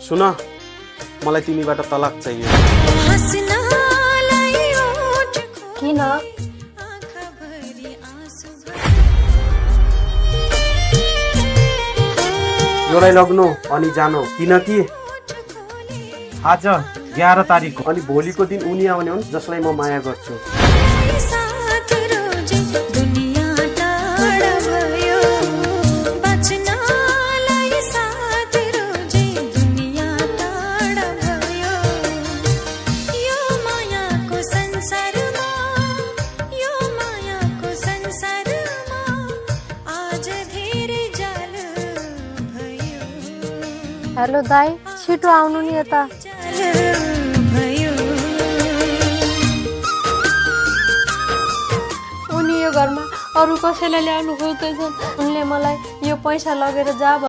सुन मलाई तिमीबाट तलाक चाहियो। किन? एउटै लग्नु अनि जानु, किनकि आज 11 तारिक हो अनि भोलिको दिन उनी आउने हुन् जसलाई म माया गर्छु। हेलो दाई, छिटो आउनु नि यता। उनी यो घरमा अरू कसैलाई ल्याउनु खोज्दैछन्। उनले मलाई यो पैसा लगेर जा